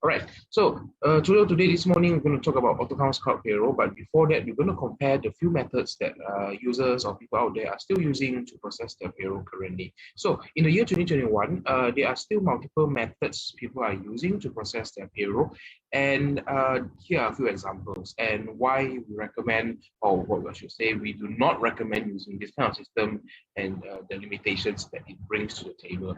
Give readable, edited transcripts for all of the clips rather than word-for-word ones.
All right, so today, this morning, we're going to talk about AutoCount's cloud payroll. But before that, we're going to compare the few methods that users or people out there are still using to process their payroll currently. So in the year 2021, there are still multiple methods people are using to process their payroll. And here are a few examples and why we recommend, or what I should say, we do not recommend using this kind of system and the limitations that it brings to the table.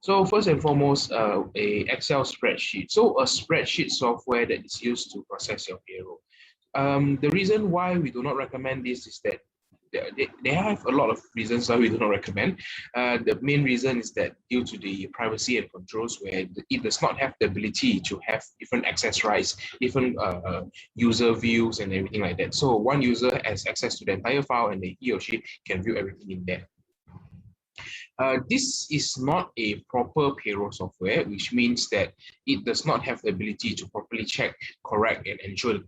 So first and foremost, a Excel spreadsheet. So a spreadsheet software that is used to process your payroll. The reason why we do not recommend this is that they have a lot of reasons why we do not recommend. The main reason is that due to the privacy and controls, where it does not have the ability to have different access rights, different user views and everything like that. So one user has access to the entire file and he or she can view everything in there. This is not a proper payroll software, which means that it does not have the ability to properly check, correct, and ensure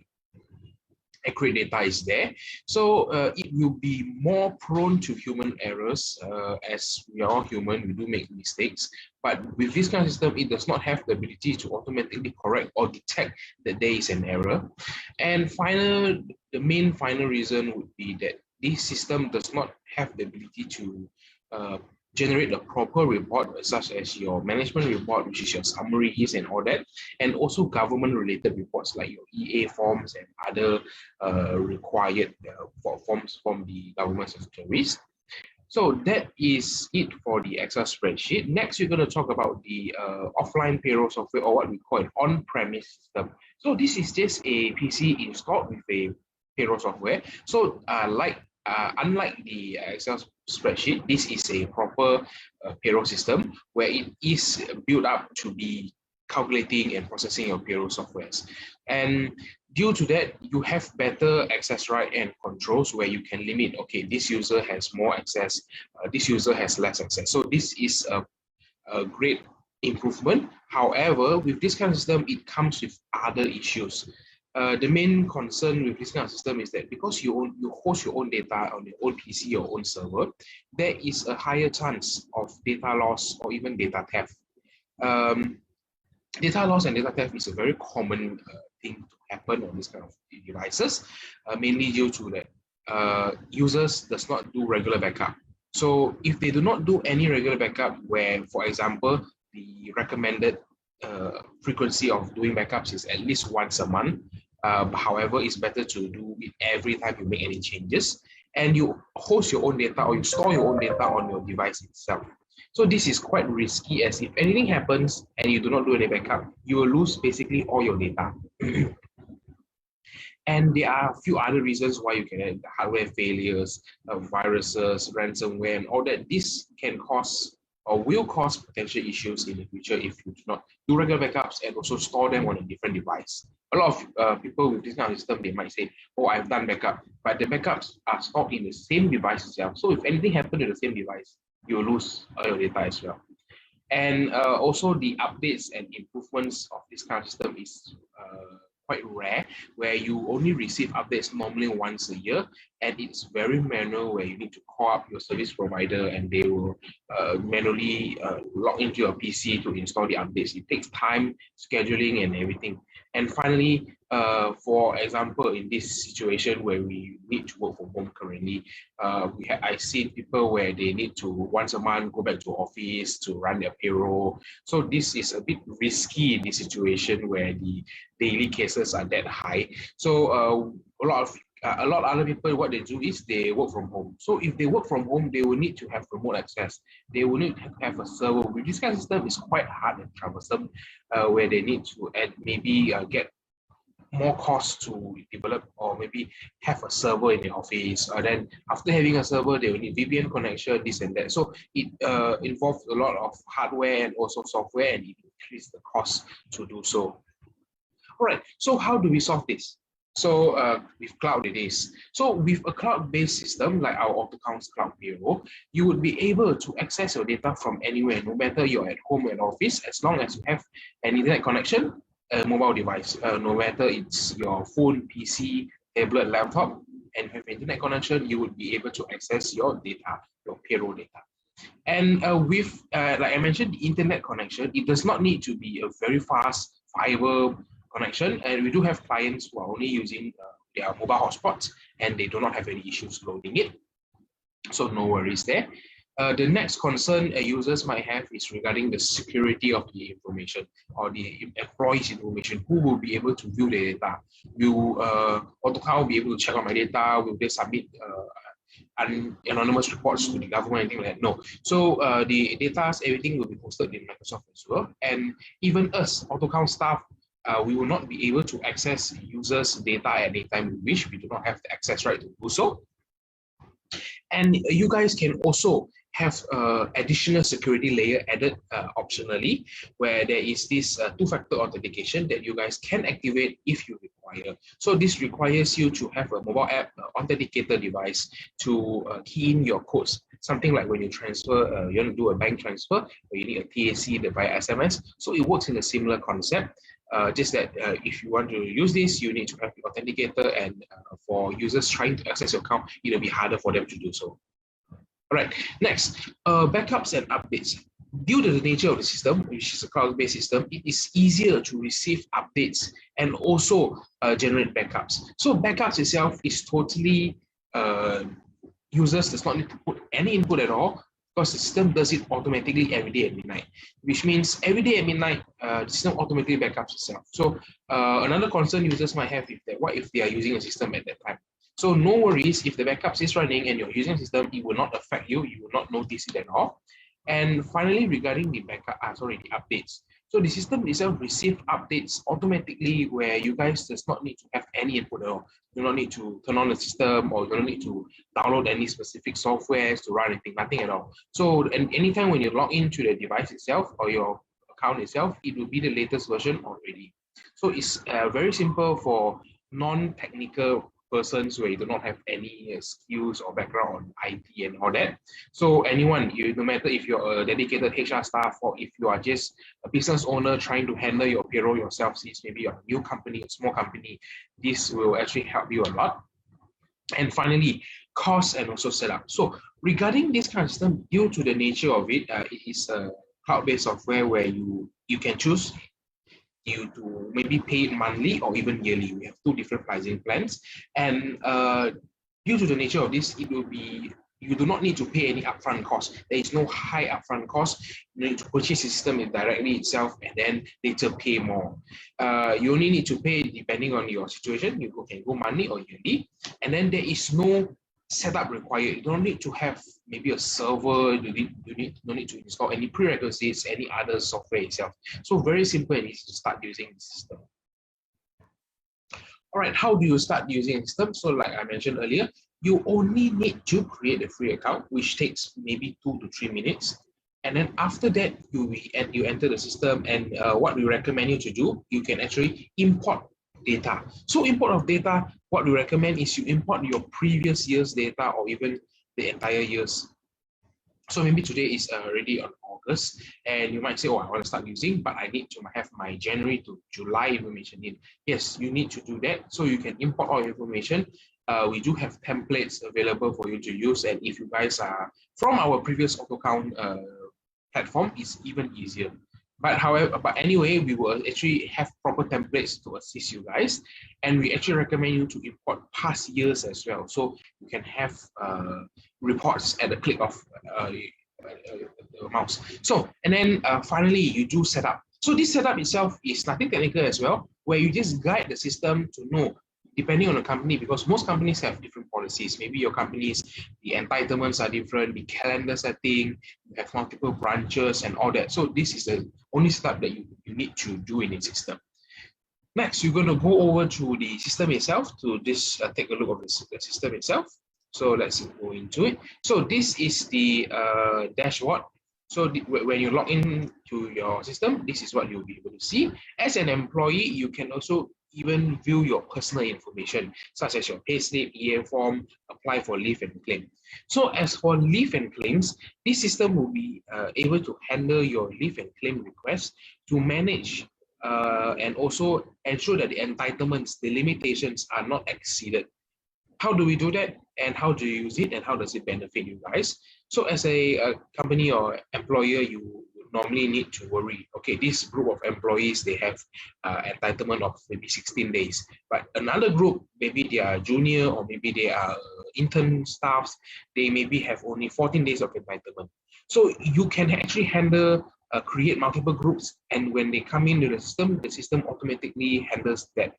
accurate data is there. So it will be more prone to human errors. As we are all human, we do make mistakes. But with this kind of system, it does not have the ability to automatically correct or detect that there is an error. And the main final reason would be that this system does not have the ability to generate a proper report, such as your management report, which is your summaries and all that, and also government-related reports like your EA forms and other required forms from the government secretaries. So that is it for the Excel spreadsheet. Next, we're going to talk about the offline payroll software, or what we call an on-premise system. So this is just a PC installed with a payroll software. So unlike the Excel spreadsheet, this is a proper payroll system where it is built up to be calculating and processing your payroll softwares. And due to that, you have better access right and controls where you can limit, okay, this user has more access, this user has less access. So this is a great improvement. However, with this kind of system, it comes with other issues. The main concern with this kind of system is that because you host your own data on your own PC, your own server, there is a higher chance of data loss or even data theft. Data loss and data theft is a very common thing to happen on this kind of devices, mainly due to that users does not do regular backup. So if they do not do any regular backup, where, for example, the recommended frequency of doing backups is at least once a month. However, it's better to do it every time you make any changes, and you host your own data or you store your own data on your device itself. So this is quite risky, as if anything happens and you do not do any backup, you will lose basically all your data. And there are a few other reasons why you can have hardware failures, viruses, ransomware, and all that. This can cause or will cause potential issues in the future if you do not do regular backups and also store them on a different device. A lot of people with this kind of system, they might say, oh, I've done backup, but the backups are stored in the same device itself. So if anything happened to the same device, you will lose all your data as well. And also the updates and improvements of this kind of system is quite rare, where you only receive updates normally once a year, and it's very manual, where you need to call up your service provider and they will manually log into your PC to install the updates. It takes time, scheduling and everything. And finally, for example, in this situation where we need to work from home currently, I've seen people where they need to once a month go back to office to run their payroll. So this is a bit risky in this situation where the daily cases are that high. So a lot of other people, what they do is they work from home. So if they work from home, they will need to have remote access. They will need to have a server. With this kind of system, it's quite hard and troublesome, where they need to maybe get more cost to develop, or maybe have a server in the office. Then after having a server, they will need VPN connection, this and that. So it involves a lot of hardware and also software, and it increases the cost to do so. All right, so how do we solve this? So with cloud it is. So with a cloud-based system like our AutoCount's cloud payroll, you would be able to access your data from anywhere, no matter you're at home or at office, as long as you have an internet connection, a mobile device, no matter it's your phone, PC, tablet, laptop, and have internet connection, you would be able to access your data, your payroll data. And with, like I mentioned, the internet connection, it does not need to be a very fast fiber connection, and we do have clients who are only using their mobile hotspots and they do not have any issues loading it. So no worries there. The next concern users might have is regarding the security of the information or the employee's information. Who will be able to view the data? Will AutoCount be able to check on my data? Will they submit anonymous reports to the government, anything like that? No. So the data, everything will be posted in Microsoft Azure, and even us, AutoCount staff, we will not be able to access users' data at any time we wish. We do not have the access right to do so. And you guys can also have additional security layer added optionally, where there is this two-factor authentication that you guys can activate if you require. So this requires you to have a mobile app authenticator device to key in your codes. Something like when you transfer, you want to do a bank transfer, or you need a TAC via SMS. So it works in a similar concept. Just that if you want to use this, you need to have the authenticator, and for users trying to access your account, it'll be harder for them to do so. All right, next, backups and updates. Due to the nature of the system, which is a cloud-based system, it is easier to receive updates and also generate backups. So backups itself is totally, users does not need to put any input at all, because the system does it automatically every day at midnight, which means every day at midnight, the system automatically backups itself. So another concern users might have is that what if they are using a system at that time? So no worries, if the backups is running and you're using a system, it will not affect you. You will not notice it at all. And finally, regarding the backup, the updates. So the system itself receives updates automatically, where you guys does not need to have any input at all. You do not need to turn on the system, or you don't need to download any specific softwares to run anything, nothing at all. So and anytime when you log into the device itself or your account itself, it will be the latest version already. So it's very simple for non-technical persons where you do not have any skills or background on IT and all that. So anyone, no matter if you're a dedicated HR staff or if you are just a business owner trying to handle your payroll yourself, since maybe you're a new company, a small company, this will actually help you a lot. And finally, cost and also setup. So regarding this kind of system, due to the nature of it, it is a cloud-based software where you can choose you to maybe pay it monthly or even yearly. We have two different pricing plans, and due to the nature of this, it will be, you do not need to pay any upfront cost. There is no high upfront cost. You need to purchase the system directly itself and then later pay more. You only need to pay depending on your situation. You can go monthly or yearly, and then there is no setup required. You don't need to have maybe a server. You don't need to install any prerequisites, any other software itself. So very simple and easy to start using the system. All right, how do you start using the system? So like I mentioned earlier, you only need to create a free account, which takes maybe 2 to 3 minutes. And then after that, you enter the system, and what we recommend you to do, you can actually import data. So import of data, what we recommend is you import your previous year's data or even the entire year's. So maybe today is already on August, and you might say, oh, I want to start using, but I need to have my January to July information in. Yes, you need to do that. So you can import all your information. We do have templates available for you to use, and if you guys are from our previous AutoCount platform, it's even easier. But anyway, we will actually have proper templates to assist you guys, and we actually recommend you to import past years as well, so you can have reports at the click of the mouse. So, and then finally, you do setup. So this setup itself is nothing technical as well, where you just guide the system to know, depending on the company, because most companies have different policies. Maybe your companies, the entitlements are different, the calendar setting, you have multiple branches and all that. So this is the only setup that you need to do in the system. Next, you're going to go over to the system itself to just take a look at the system itself. So let's go into it. So this is the dashboard. So when you log in to your system, this is what you'll be able to see. As an employee, you can also even view your personal information, such as your payslip, EA form, apply for leave and claim. So as for leave and claims, this system will be able to handle your leave and claim requests to manage and also ensure that the entitlements, the limitations are not exceeded. How do we do that? And how do you use it? And how does it benefit you guys? So as a company or employer, you normally need to worry. Okay, this group of employees, they have entitlement of maybe 16 days. But another group, maybe they are junior or maybe they are intern staffs, they maybe have only 14 days of entitlement. So you can actually handle, create multiple groups, and when they come into the system automatically handles that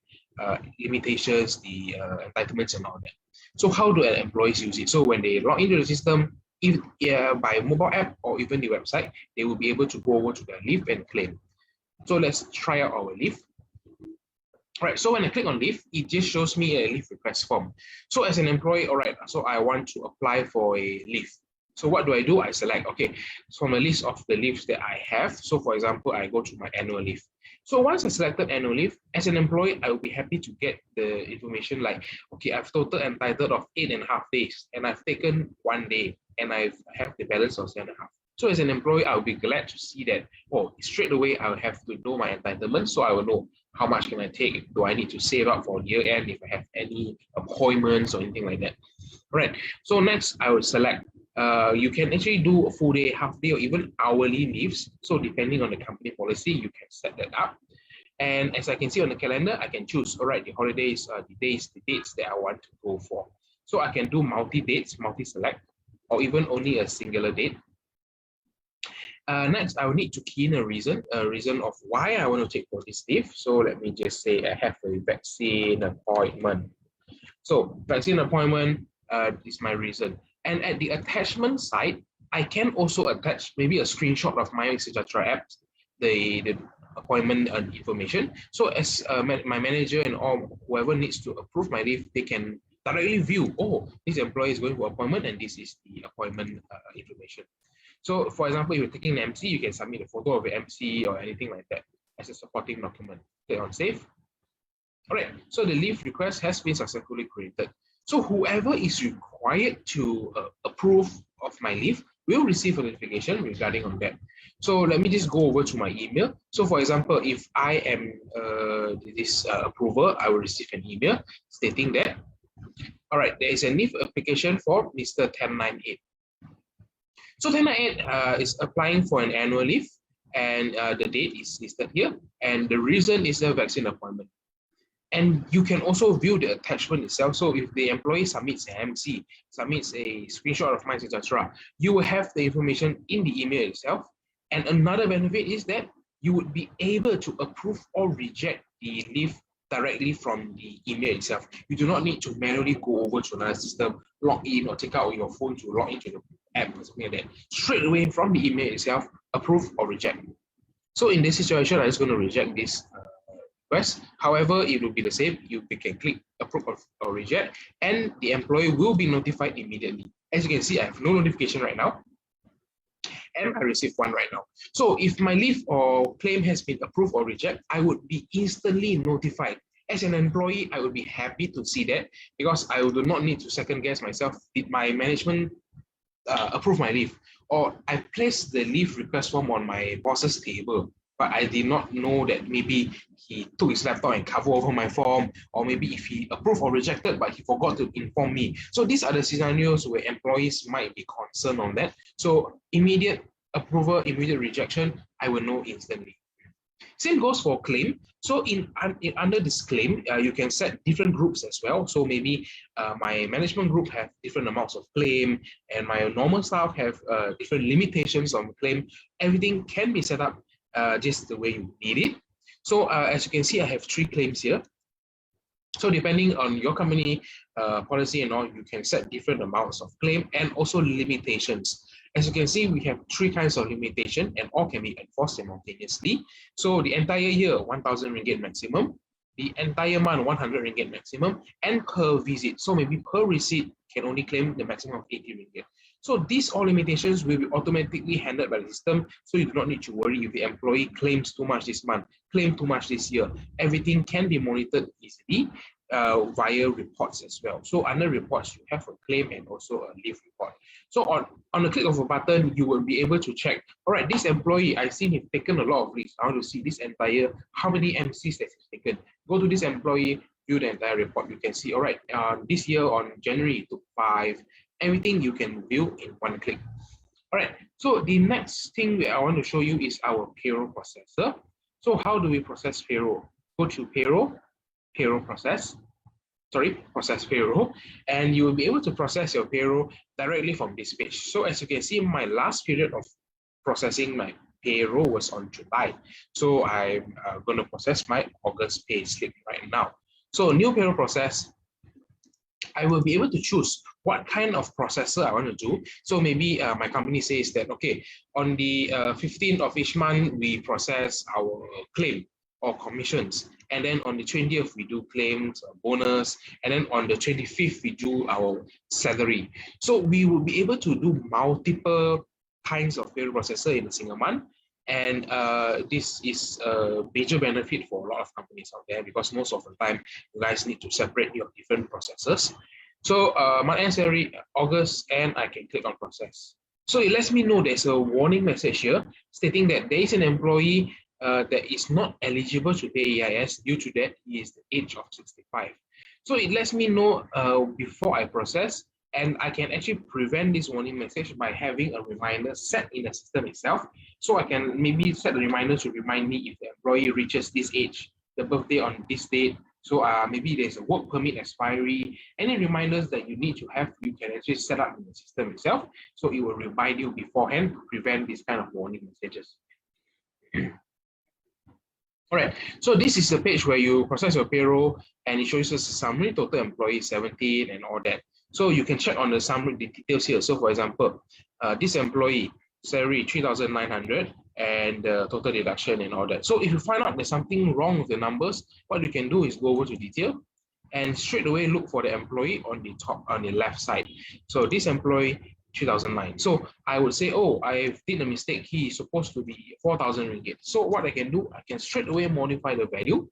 limitations, the entitlements and all that. So how do employees use it? So when they log into the system, if by mobile app or even the website, they will be able to go over to their leave and claim. So let's try out our leave. All right, so when I click on leave, it just shows me a leave request form. So as an employee, all right, so I want to apply for a leave. So what do? I select, okay, from a list of the leaves that I have. So for example, I go to my annual leave. So once I selected annual leave, as an employee, I will be happy to get the information like, okay, I've total entitled of 8.5 days, and I've taken 1 day, and I have the balance of 7.5. So as an employee, I'll be glad to see that, oh, straight away, I'll have to know my entitlement, so I will know how much can I take, do I need to save up for year end if I have any appointments or anything like that. All right, so next I will select, you can actually do a full day, half day, or even hourly leaves. So depending on the company policy, you can set that up. And as I can see on the calendar, I can choose, all right, the holidays, the dates that I want to go for. So I can do multi-dates, multi-select, or even only a singular date. Next, I will need to key in a reason of why I want to take for this leave. So let me just say I have a vaccine appointment. So vaccine appointment is my reason. And at the attachment side, I can also attach maybe a screenshot of my Jatra app, the appointment information. So as my manager and all whoever needs to approve my leave, they can directly view, oh, this employee is going for appointment and this is the appointment information. So for example, if you're taking an MC, you can submit a photo of the MC or anything like that as a supporting document. Click on save. All right, so the leave request has been successfully created. So whoever is required to approve of my leave will receive a notification regarding on that. So let me just go over to my email. So for example, if I am this approver, I will receive an email stating that, all right, there is a leave application for Mr. 1098. So 1098 is applying for an annual leave, and the date is listed here, and the reason is a vaccine appointment. And you can also view the attachment itself. So if the employee submits an MC, submits a screenshot of mine, etc., you will have the information in the email itself. And another benefit is that you would be able to approve or reject the leave directly from the email itself. You do not need to manually go over to another system, log in, or take out your phone to log into the app or something like that. Straight away from the email itself, approve or reject. So in this situation, I'm just going to reject this request. However, it will be the same. You can click approve or reject, and the employee will be notified immediately. As you can see, I have no notification right now, and I received one right now. So if my leave or claim has been approved or rejected, I would be instantly notified. As an employee, I would be happy to see that, because I do not need to second guess myself. Did my management approve my leave? Or I placed the leave request form on my boss's table, but I did not know that maybe he took his laptop and covered over my form, or maybe if he approved or rejected, but he forgot to inform me. So these are the scenarios where employees might be concerned on that. So immediate approval, immediate rejection, I will know instantly. Same goes for claim. So under this claim, you can set different groups as well. So maybe my management group have different amounts of claim, and my normal staff have different limitations on claim. Everything can be set up just the way you need it. So as you can see, I have 3 claims here. So depending on your company policy and all, you can set different amounts of claim and also limitations. As you can see, we have 3 kinds of limitation, and all can be enforced simultaneously. So the entire year, 1,000 ringgit maximum, the entire month, 100 ringgit maximum, and per visit. So maybe per receipt can only claim the maximum of 80 ringgit. So these all limitations will be automatically handled by the system, so you do not need to worry if the employee claims too much this month, claim too much this year. Everything can be monitored easily via reports as well. So under reports, you have a claim and also a leave report. So on the click of a button, you will be able to check, all right, this employee, I've seen he's taken a lot of leaves. I want to see this entire, how many MCs that he's taken. Go to this employee, view the entire report. You can see, all right, this year on January, it took 5. Everything you can view in one click. All right, so the next thing that I want to show you is our payroll processor. So how do we process payroll? Go to payroll process, process payroll, and you will be able to process your payroll directly from this page. So as you can see, my last period of processing my payroll was on July. So I'm going to process my August pay slip right now. So new payroll process, I will be able to choose what kind of processor I want to do. So maybe my company says that, okay, on the 15th of each month, we process our claim or commissions. And then on the 20th, we do claims, bonus. And then on the 25th, we do our salary. So we will be able to do multiple kinds of payroll processor in a single month. And this is a major benefit for a lot of companies out there, because most of the time you guys need to separate your different processes. So month end salary, August, and I can click on process. So it lets me know there's a warning message here stating that there is an employee that is not eligible to pay EIS due to that he is the age of 65. So it lets me know before I process, and I can actually prevent this warning message by having a reminder set in the system itself. So I can maybe set a reminder to remind me if the employee reaches this age, the birthday on this date. So maybe there's a work permit expiry. Any reminders that you need to have, you can actually set up in the system itself. So it will remind you beforehand to prevent this kind of warning messages. All right, so this is the page where you process your payroll, and it shows us a summary, total employees 17 and all that. So you can check on the summary, the details here. So for example, this employee, salary 3,900 and total deduction and all that. So if you find out there's something wrong with the numbers, what you can do is go over to detail and straight away look for the employee on the top, on the left side. So this employee, 2009. So I would say, oh, I did a mistake. He is supposed to be 4,000 ringgit. So what I can do, I can straight away modify the value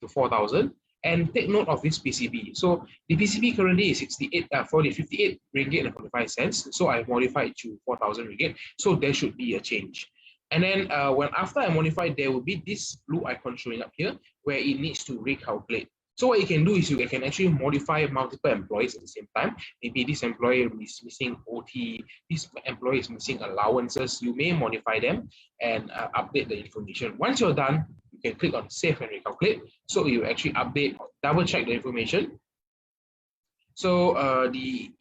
to 4,000 and take note of this PCB. So the PCB currently is 58 ringgit and 45 cents. So I modified to 4,000 ringgit. So there should be a change. And then after I modify, there will be this blue icon showing up here where it needs to recalculate. So what you can do is you can actually modify multiple employees at the same time. Maybe this employee is missing OT, this employee is missing allowances. You may modify them and update the information. Once you're done, you can click on Save and Recalculate. So you actually update, double check the information. So the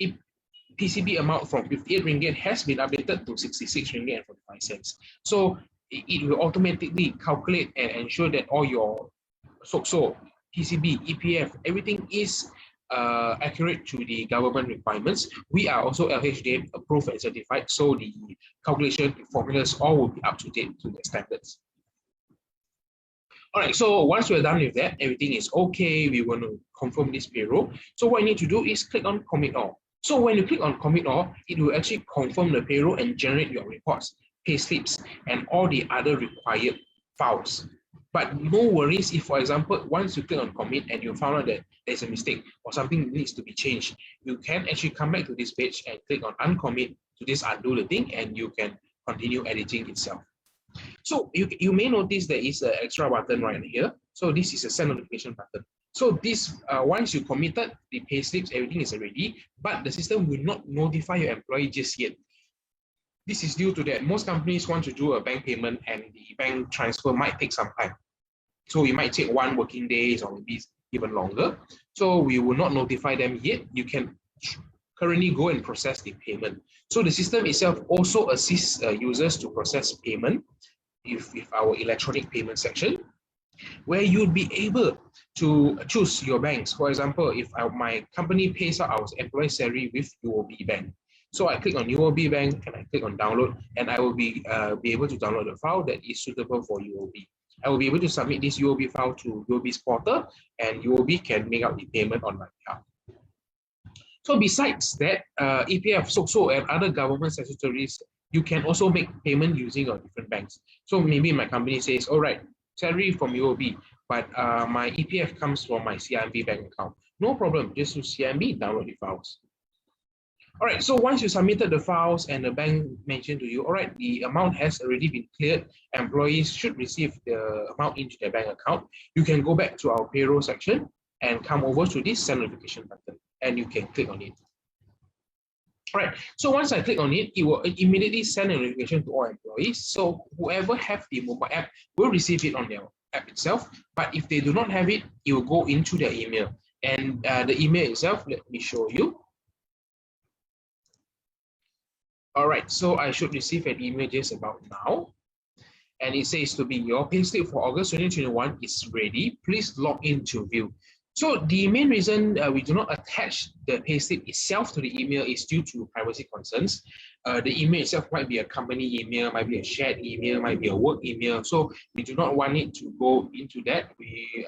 PCB amount from 58 ringgit has been updated to 66 ringgit and 45 cents. So it will automatically calculate and ensure that all your SOCSO, PCB, EPF, everything is accurate to the government requirements. We are also LHDA approved and certified, so the calculation formulas all will be up to date to the standards. All right, so once we're done with that, everything is okay. We want to confirm this payroll. So what you need to do is click on Commit All. So when you click on Commit All, it will actually confirm the payroll and generate your reports, pay slips, and all the other required files. But no worries if, for example, once you click on commit and you found out that there's a mistake or something needs to be changed, you can actually come back to this page and click on uncommit to just undo the thing, and you can continue editing itself. So you may notice there is an extra button right here. So this is a send notification button. So this, once you committed the pay slips, everything is ready, but the system will not notify your employee just yet. This is due to that most companies want to do a bank payment and the bank transfer might take some time. So it might take 1 working days or maybe even longer. So we will not notify them yet. You can currently go and process the payment. So the system itself also assists users to process payment with our electronic payment section, where you'll be able to choose your banks. For example, if my company pays out our employee salary with UOB Bank. So I click on UOB Bank and I click on download, and I will be able to download a file that is suitable for UOB. I will be able to submit this UOB file to UOB's portal, and UOB can make out the payment on my behalf. So besides that, EPF, SOCSO, and other government statutories, you can also make payment using your different banks. So maybe my company says, all right, salary from UOB, but my EPF comes from my CIMB bank account. No problem, just use CIMB, download the files. All right, so once you submitted the files and the bank mentioned to you, all right, the amount has already been cleared, employees should receive the amount into their bank account, you can go back to our payroll section and come over to this send notification button, and you can click on it. All right, so once I click on it, it will immediately send a notification to all employees. So whoever have the mobile app will receive it on their app itself. But if they do not have it, it will go into their email. And the email itself, let me show you. All right, so I should receive an email just about now. And it says to be your payslip for August 2021 is ready. Please log in to view. So the main reason we do not attach the payslip itself to the email is due to privacy concerns. The email itself might be a company email, might be a shared email, might be a work email. So we do not want it to go into that. We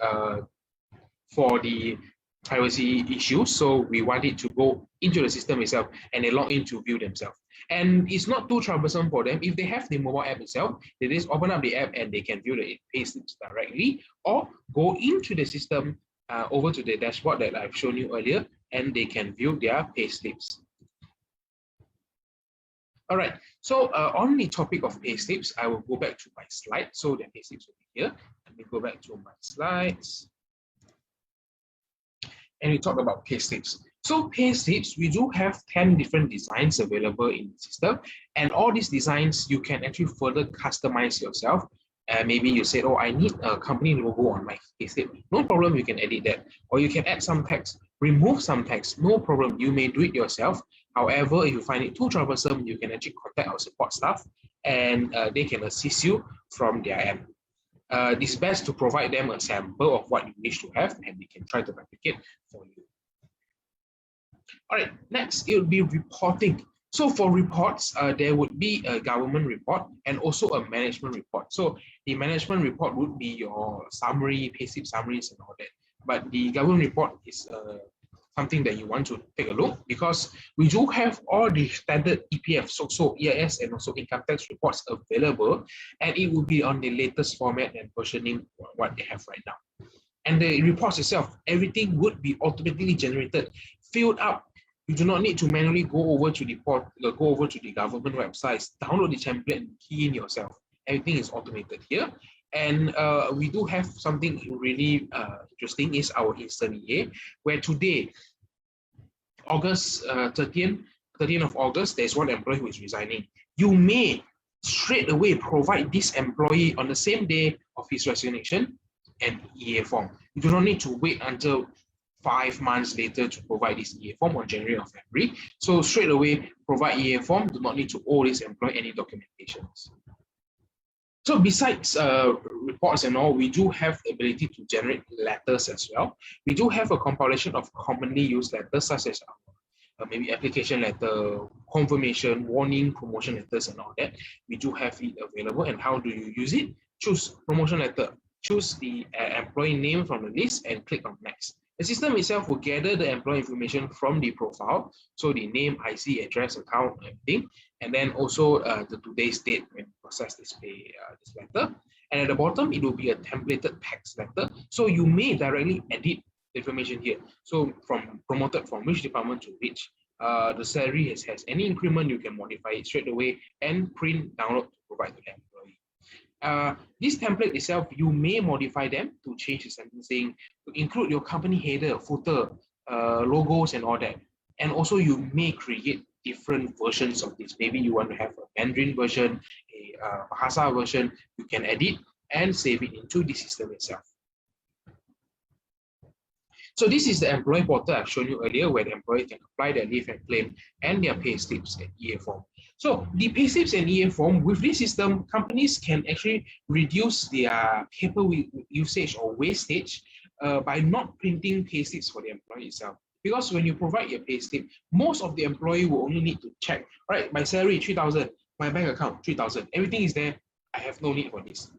for the privacy issues, so we want it to go into the system itself and they log in to view themselves. And it's not too troublesome for them. If they have the mobile app itself, they just open up the app and they can view the payslips directly, or go into the system over to the dashboard that I've shown you earlier, and they can view their payslips. All right, so on the topic of payslips, I will go back to my slide. So the payslips will be here. Let me go back to my slides. And we talk about payslips. So payslips, we do have 10 different designs available in the system. And all these designs, you can actually further customize yourself. Maybe you said, oh, I need a company logo on my payslip. No problem, you can edit that. Or you can add some text, remove some text, no problem. You may do it yourself. However, if you find it too troublesome, you can actually contact our support staff and they can assist you from their end. It's best to provide them a sample of what you wish to have and they can try to replicate for you. All right, next it will be reporting. So for reports, there would be a government report and also a management report. So the management report would be your summary, payslip summaries and all that. But the government report is something that you want to take a look, because we do have all the standard EPF, so EIS and also income tax reports available, and it will be on the latest format and versioning what they have right now. And the reports itself, everything would be automatically generated, filled up. You do not need to manually go over to the government websites, download the template and key in yourself. Everything is automated here. And we do have something really interesting is our instant EA, where today, August 13th of August, there's one employee who is resigning. You may straight away provide this employee on the same day of his resignation an EA form. You do not need to wait until 5 months later to provide this EA form on January or February. So straight away, provide EA form, do not need to owe this employee any documentations. So besides reports and all, we do have the ability to generate letters as well. We do have a compilation of commonly used letters such as maybe application letter, confirmation, warning, promotion letters and all that. We do have it available. And how do you use it? Choose promotion letter. Choose the employee name from the list and click on next. The system itself will gather the employee information from the profile, so the name, IC, address, account, everything, and then also the today's date when you process this letter. And at the bottom, it will be a templated text letter, so you may directly edit the information here. So from promoted from which department to which, the salary has any increment, you can modify it straight away and print, download to provide to the employee. This template itself, you may modify them to change the sentencing, to include your company header, footer, logos and all that. And also you may create different versions of this. Maybe you want to have a Mandarin version, a Bahasa version, you can edit and save it into the system itself. So this is the employee portal I've shown you earlier, where the employee can apply their leave and claim and their pay slips and EA form. So the pay slips and EA form, with this system, companies can actually reduce their paper usage or wastage by not printing pay slips for the employee itself. Because when you provide your pay slip, most of the employee will only need to check, right, my salary 3,000, my bank account 3,000, everything is there, I have no need for this.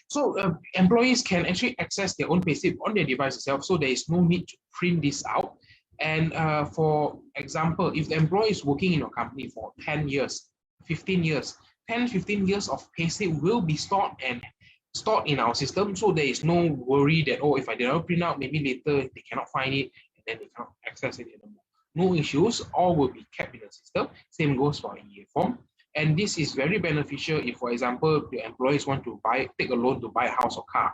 So employees can actually access their own payslip on their device itself, so there is no need to print this out. And for example, if the employee is working in your company for 10 years, 15 years, 10, 15 years of payslip will be stored in our system, so there is no worry that, oh, if I did not print out, maybe later they cannot find it and then they cannot access it anymore. No issues, all will be kept in the system. Same goes for EA form. And this is very beneficial if, for example, the employees want to take a loan to buy a house or car,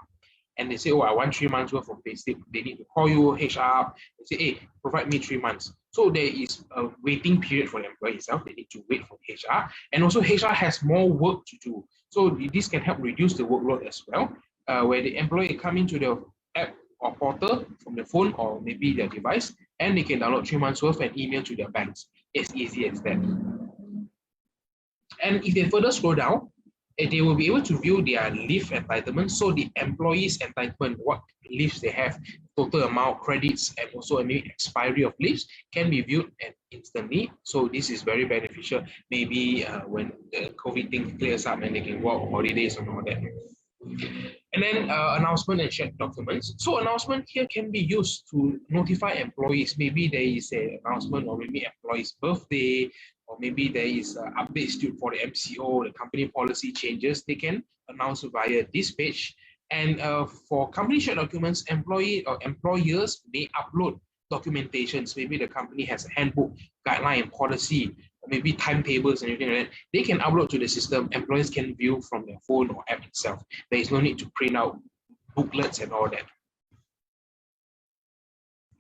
and they say, oh, I want 3 months worth of payslip, they need to call you, HR up, and say, hey, provide me 3 months. So there is a waiting period for the employee itself. They need to wait for HR, and also HR has more work to do. So this can help reduce the workload as well, where the employee come into the app or portal from the phone or maybe their device, and they can download 3 months worth and email to their banks. It's easy as that. And if they further scroll down, they will be able to view their leave entitlement. So the employee's entitlement, what leaves they have, total amount, credits, and also any expiry of leaves can be viewed instantly. So this is very beneficial. Maybe when the COVID thing clears up and they can go on holidays and all that. And then announcement and shared documents. So announcement here can be used to notify employees. Maybe there is an announcement or maybe employee's birthday, or maybe there is updates due for the MCO, the company policy changes. They can announce via this page. And for company shared documents, employee or employers may upload documentations. Maybe the company has a handbook, guideline, policy, or maybe timetables and everything like that. They can upload to the system. Employees can view from their phone or app itself. There is no need to print out booklets and all that.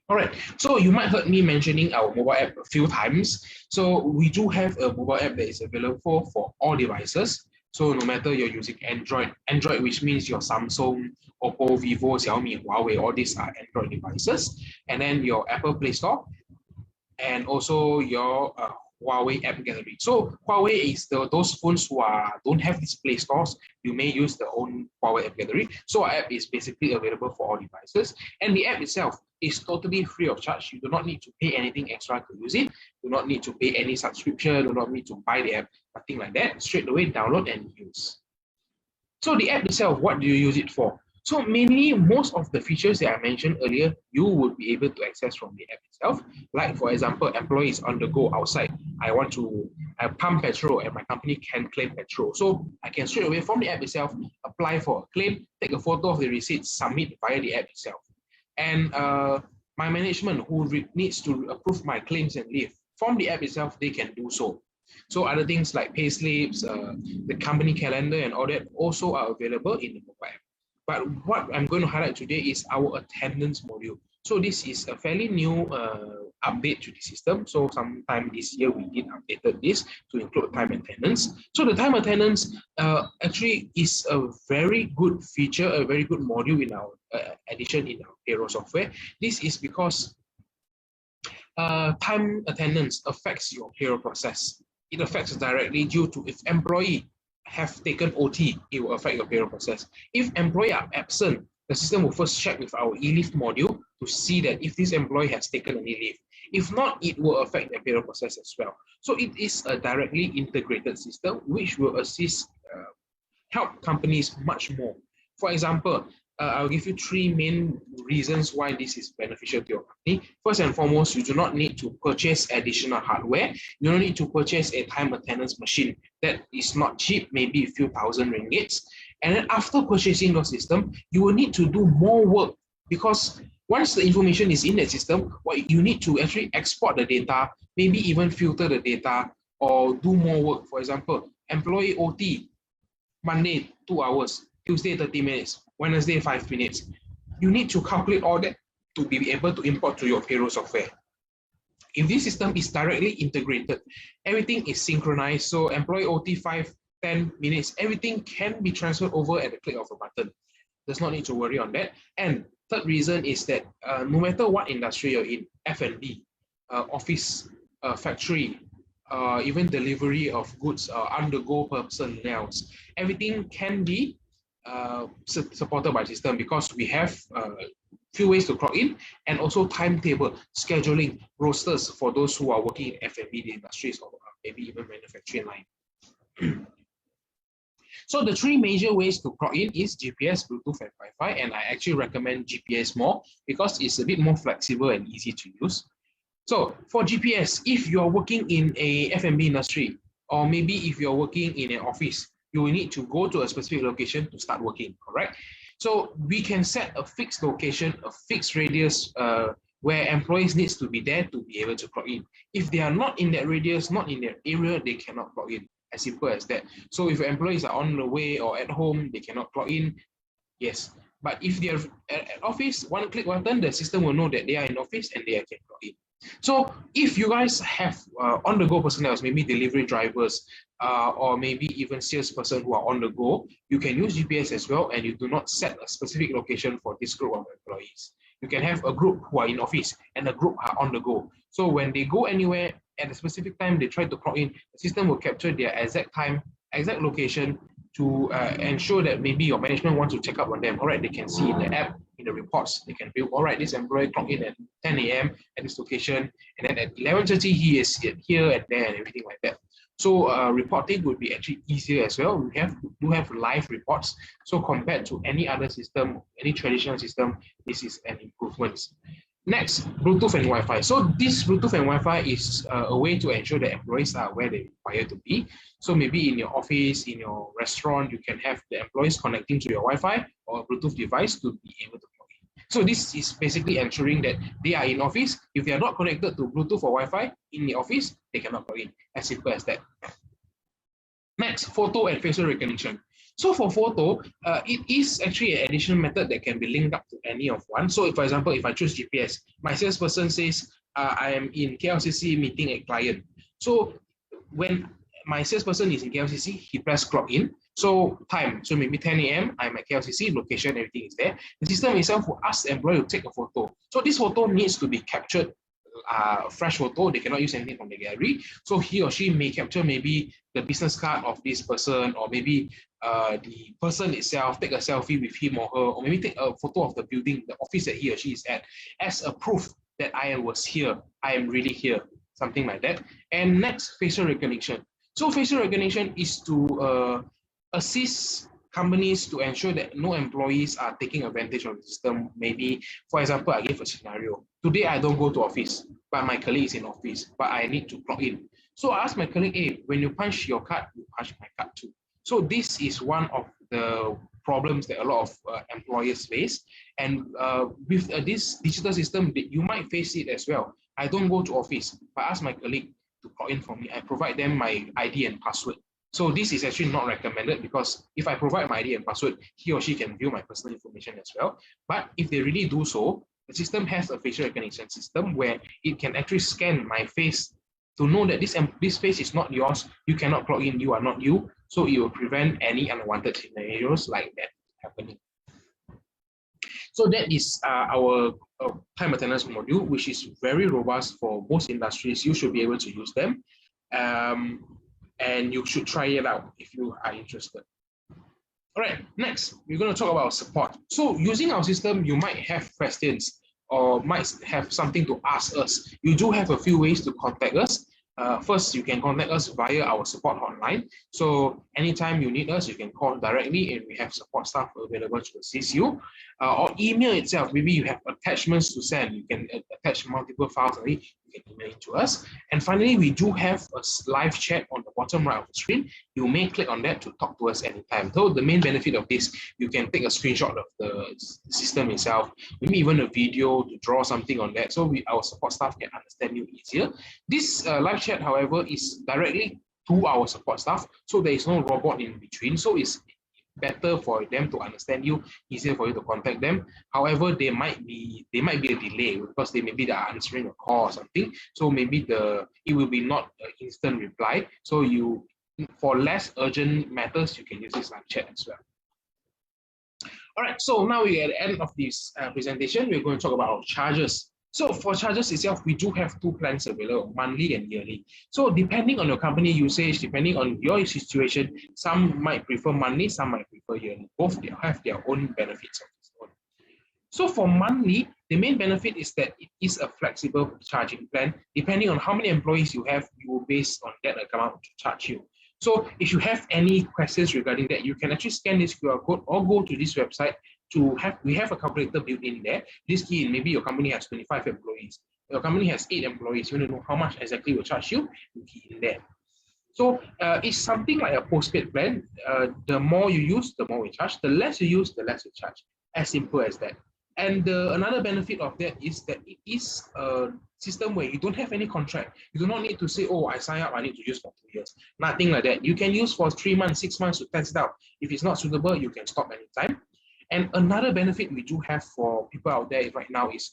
All right, so you might heard me mentioning our mobile app a few times. So we do have a mobile app that is available for all devices. So no matter you're using Android, which means your Samsung, Oppo, Vivo, Xiaomi, Huawei, all these are Android devices. And then your Apple Play Store, and also your Huawei app gallery. So Huawei is those phones who don't have these Play Stores. You may use the own Huawei app gallery. So our app is basically available for all devices. And the app itself is totally free of charge. You do not need to pay anything extra to use it. Do not need to pay any subscription. Do not need to buy the app. Nothing like that. Straight away download and use. So the app itself, what do you use it for? So mainly, most of the features that I mentioned earlier, you would be able to access from the app itself. Like for example, employees on the go outside. I want to pump petrol and my company can claim petrol. So I can straight away from the app itself, apply for a claim, take a photo of the receipt, submit via the app itself. And my management who needs to approve my claims and leave, from the app itself, they can do so. So other things like pay slips, the company calendar and all that also are available in the mobile app. But what I'm going to highlight today is our attendance module. So this is a fairly new update to the system. So sometime this year we did updated this to include time attendance. So the time attendance actually is a very good feature, a very good module in our addition in our payroll software. This is because time attendance affects your payroll process. It affects directly due to if employee have taken OT, it will affect your payroll process. If employee are absent, the system will first check with our e-leave module to see that if this employee has taken any leave. If not, it will affect the payroll process as well. So it is a directly integrated system which will assist, help companies much more. For example, I'll give you 3 main reasons why this is beneficial to your company. First and foremost, you do not need to purchase additional hardware. You don't need to purchase a time attendance machine that is not cheap, maybe a few thousand ringgits. And then after purchasing the system, you will need to do more work because once the information is in the system, what you need to actually export the data, maybe even filter the data or do more work. For example, employee OT, Monday 2 hours, Tuesday 30 minutes, Wednesday 5 minutes. You need to calculate all that to be able to import to your payroll software. If this system is directly integrated, everything is synchronized. So employee OT 5-10 minutes, everything can be transferred over at the click of a button. There's no need to worry on that. And third reason is that no matter what industry you're in, F&B, office, factory, even delivery of goods, on-the-go personnel, everything can be supported by system because we have few ways to clock in and also timetable, scheduling, rosters for those who are working in F&B industries or maybe even manufacturing line. So the 3 major ways to clock in is GPS, Bluetooth, and Wi-Fi, and I actually recommend GPS more because it's a bit more flexible and easy to use. So for GPS, if you're working in a F&B industry, or maybe if you're working in an office, you will need to go to a specific location to start working, correct? So we can set a fixed location, a fixed radius where employees needs to be there to be able to clock in. If they are not in that radius, not in that area, they cannot clock in. As simple as that. So if your employees are on the way or at home, they cannot clock in. Yes, But if they're at office, one click button, the system will know that they are in office and they can log in. So if you guys have on-the-go personnel, maybe delivery drivers, or maybe even salesperson who are on the go, you can use GPS as well, and you do not set a specific location for this group of employees. You can have a group who are in office and a group are on the go. So when they go anywhere at a specific time, they try to clock in, the system will capture their exact time, exact location to ensure that maybe your management wants to check up on them. All right, they can see in the app, in the reports, they can view, all right, this employee clocked in at 10 a.m. at this location, and then at 11:30 he is here and there and everything like that. So reporting would be actually easier as well. We do have live reports. So compared to any other system, any traditional system, this is an improvement. Next, Bluetooth and Wi-Fi. So this Bluetooth and Wi-Fi is a way to ensure that employees are where they're required to be. So maybe in your office, in your restaurant, you can have the employees connecting to your Wi-Fi or a Bluetooth device to be able to log in. So this is basically ensuring that they are in office. If they are not connected to Bluetooth or Wi-Fi in the office, they cannot log in. As simple as that. Next, photo and facial recognition. So for photo, it is actually an additional method that can be linked up to any of one. So for example, if I choose GPS, my salesperson says, I am in KLCC meeting a client. So when my salesperson is in KLCC, he press clock in. So time, so maybe 10 a.m., I'm at KLCC, location, everything is there. The system itself will ask the employee to take a photo. So this photo needs to be captured, fresh photo. They cannot use anything from the gallery. So he or she may capture maybe the business card of this person, or maybe the person itself, take a selfie with him or her, or maybe take a photo of the building, the office that he or she is at, as a proof that I was here, I am really here, something like that. And next, facial recognition. So facial recognition is to assist companies to ensure that no employees are taking advantage of the system. Maybe, for example, I give a scenario. Today, I don't go to office, but my colleague is in office, but I need to clock in. So I ask my colleague, hey, when you punch your card, you punch my card too. So this is one of the problems that a lot of employers face. And with this digital system, you might face it as well. I don't go to office, but I ask my colleague to clock in for me. I provide them my ID and password. So this is actually not recommended, because if I provide my ID and password, he or she can view my personal information as well. But if they really do so, the system has a facial recognition system where it can actually scan my face to know that this face is not yours, you cannot clock in, you are not you. So it will prevent any unwanted scenarios like that happening. So that is our time attendance module, which is very robust for most industries. You should be able to use them. And you should try it out if you are interested. All right, next, we're going to talk about support. So using our system, you might have questions or might have something to ask us. You do have a few ways to contact us. First, you can contact us via our support hotline. So anytime you need us, you can call directly, and we have support staff available to assist you. Or email itself, maybe you have attachments to send. You can attach multiple files, you can email it to us. And finally, we do have a live chat on the bottom right of the screen. You may click on that to talk to us anytime. So the main benefit of this, you can take a screenshot of the system itself, maybe even a video to draw something on that, so our support staff can understand you easier. This live chat, however, is directly to our support staff, so there is no robot in between. So it's better for them to understand you, easier for you to contact them. However, there might be a delay, because they are answering a call or something. So maybe it will be not an instant reply. So for less urgent matters, you can use this live chat as well. All right, so now we're at the end of this presentation. We're going to talk about our charges. So for charges itself, we do have two plans available, monthly and yearly. So depending on your company usage, depending on your situation, some might prefer monthly, some might prefer yearly. Both have their own benefits of its own. So for monthly, the main benefit is that it is a flexible charging plan. Depending on how many employees you have, you will base on that amount to charge you. So if you have any questions regarding that, you can actually scan this QR code or go to this website. We have a calculator built in there. This key in, maybe your company has 25 employees. Your company has 8 employees. You want to know how much exactly will charge you, you key in there. So it's something like a postpaid plan. The more you use, the more we charge. The less you use, the less we charge. As simple as that. And another benefit of that is that it is a system where you don't have any contract. You do not need to say, oh, I sign up, I need to use for 2 years. Nothing like that. You can use for 3 months, 6 months to test it out. If it's not suitable, you can stop anytime. And another benefit we do have for people out there right now is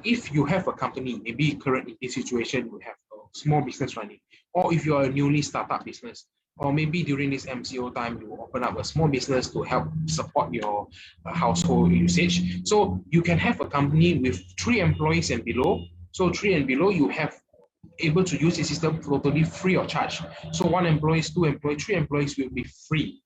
if you have a company, maybe currently in this situation, you have a small business running, or if you are a newly startup business, or maybe during this MCO time, you open up a small business to help support your household usage. So you can have a company with 3 employees and below. So 3 and below, you have able to use the system totally free of charge. So 1 employee, 2 employees, 3 employees will be free.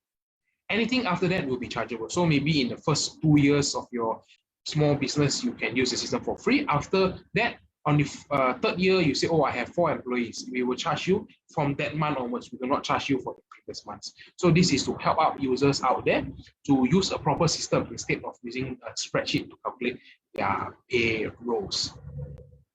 Anything after that will be chargeable. So maybe in the first 2 years of your small business, you can use the system for free. After that, on the 3rd year, you say, oh, I have 4 employees. We will charge you from that month onwards. We will not charge you for the previous months. So this is to help out users out there to use a proper system instead of using a spreadsheet to calculate their payrolls.